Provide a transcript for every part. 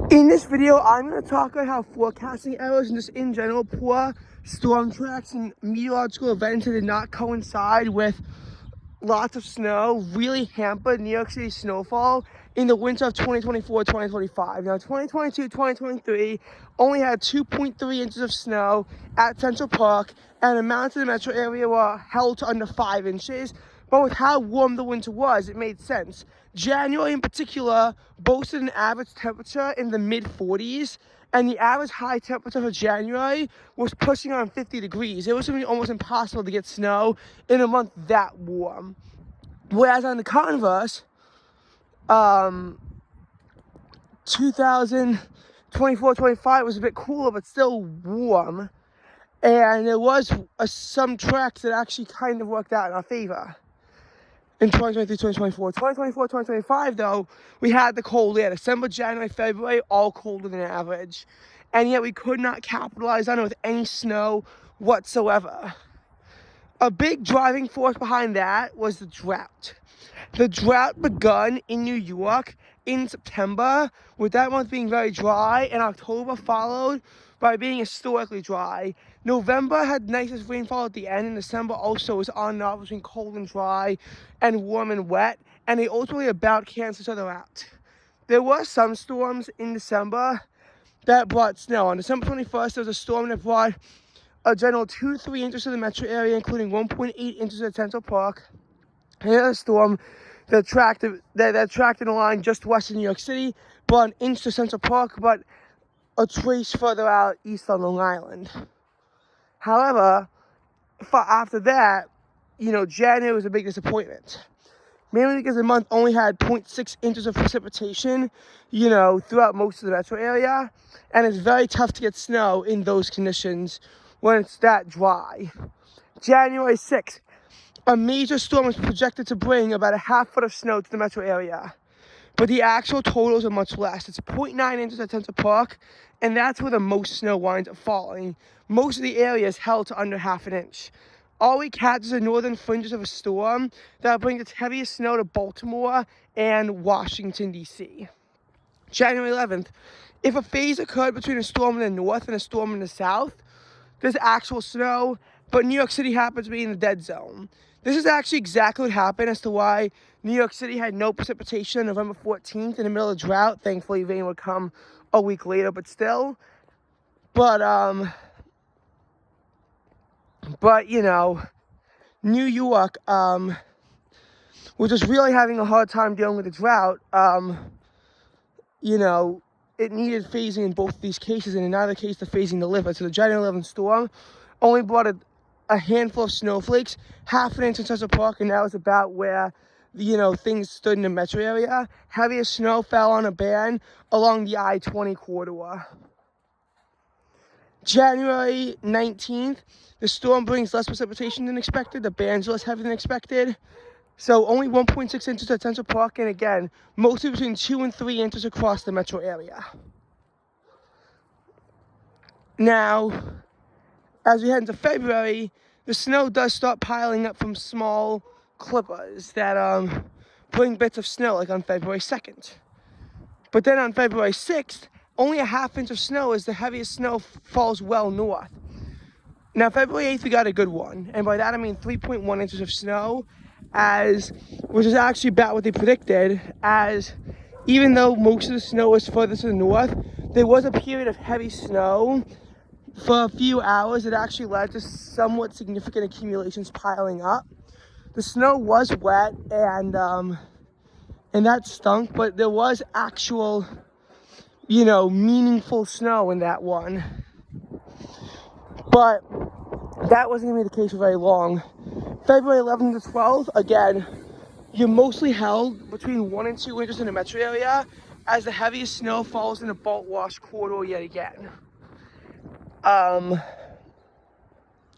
In this video, I'm going to talk about how forecasting errors and just in general poor storm tracks and meteorological events that did not coincide with lots of snow really hampered New York City snowfall in the winter of 2024-2025. Now, 2022-2023 only had 2.3 inches of snow at Central Park, and amounts in the metro area were held to under 5 inches. But with how warm the winter was, it made sense. January in particular boasted an average temperature in the mid-40s, and the average high temperature for January was pushing on 50 degrees. It was going to be almost impossible to get snow in a month that warm. Whereas on the converse, 2024-25 was a bit cooler, but still warm. And there was some tracks that actually kind of worked out in our favor. In 2023-2024. 2024-2025, though, we had the cold air. December, January, February, all colder than average. And yet we could not capitalize on it with any snow whatsoever. A big driving force behind that was the drought. The drought begun in New York in September, with that month being very dry, and October followed by being historically dry. November had nicest rainfall at the end, and December also was on and off between cold and dry and warm and wet, and they ultimately about canceled each other out. There were some storms in December that brought snow. On December 21st, there was a storm that brought a general 2 to 3 inches to the metro area, including 1.8 inches at Central Park. And another storm that tracked in a line just west of New York City, brought an inch to Central Park, but a trace further out east on Long Island. However, after that, January was a big disappointment. Mainly because the month only had 0.6 inches of precipitation, throughout most of the metro area. And it's very tough to get snow in those conditions when it's that dry. January 6th, a major storm was projected to bring about a half foot of snow to the metro area. But the actual totals are much less. It's 0.9 inches at Central Park, and that's where the most snow winds up falling. Most of the area is held to under half an inch. All we catch is the northern fringes of a storm that brings its heaviest snow to Baltimore and Washington, D.C. January 11th, if a phase occurred between a storm in the north and a storm in the south, there's actual snow, but New York City happens to be in the dead zone. This is actually exactly what happened as to why New York City had no precipitation on November 14th in the middle of the drought. Thankfully, rain would come a week later, but still. But New York, was just really having a hard time dealing with the drought. It needed phasing in both of these cases, and in neither case, the phasing delivered. So the January 11th storm only brought a handful of snowflakes, half an inch in Central Park, and that was about where, things stood in the metro area. Heaviest snow fell on a band along the I-20 corridor. January 19th, the storm brings less precipitation than expected. The band's less heavy than expected. So only 1.6 inches at Central Park, and again, mostly between 2 and 3 inches across the metro area. Now, as we head into February, the snow does start piling up from small clippers that bring bits of snow, like on February 2nd. But then on February 6th, only a half inch of snow as the heaviest snow falls well north. Now, February 8th, we got a good one. And by that, I mean 3.1 inches of snow, which is actually about what they predicted, as even though most of the snow was further to the north, there was a period of heavy snow for a few hours that actually led to somewhat significant accumulations piling up. The snow was wet, and that stunk, but there was actual, meaningful snow in that one. But that wasn't going to be the case for very long. February 11th to 12th, again, you're mostly held between 1 and 2 inches in the metro area as the heaviest snow falls in the Balt Wash corridor yet again. And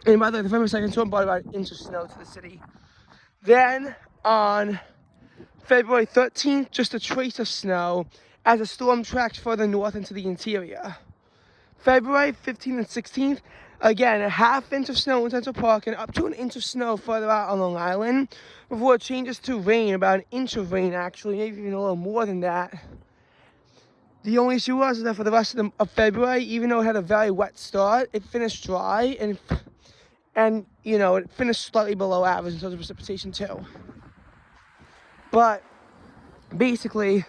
by the November 2nd storm brought about an inch of snow to the city. Then on February 13th, just a trace of snow as the storm tracked further north into the interior. February 15th and 16th, again, a half inch of snow in Central Park and up to an inch of snow further out on Long Island before it changes to rain, about an inch of rain actually, maybe even a little more than that. The only issue was that for the rest of February, even though it had a very wet start, it finished dry and you know, it finished slightly below average in terms of precipitation too. But basically,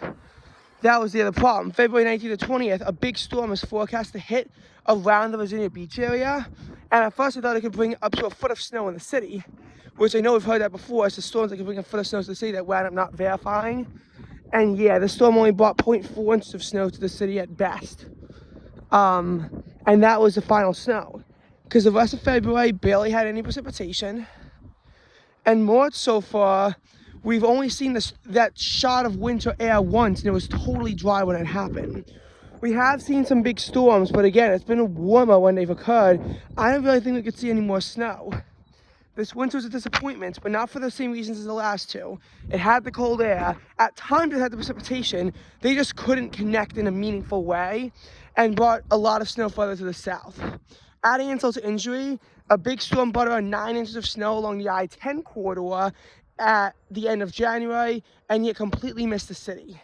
that was the other problem. February 19th to 20th, a big storm is forecast to hit around the Virginia Beach area. And at first I thought it could bring up to a foot of snow in the city, which I know we've heard that before. It's the storms that can bring a foot of snow to the city that wound up not verifying. And yeah, the storm only brought 0.4 inches of snow to the city at best. And that was the final snow. Because the rest of February barely had any precipitation. And March so far, we've only seen that shot of winter air once, and it was totally dry when it happened. We have seen some big storms, but again, it's been warmer when they've occurred. I don't really think we could see any more snow. This winter was a disappointment, but not for the same reasons as the last two. It had the cold air. At times it had the precipitation. They just couldn't connect in a meaningful way and brought a lot of snow further to the south. Adding insult to injury, a big storm brought around 9 inches of snow along the I-10 corridor at the end of January, and yet completely missed the city.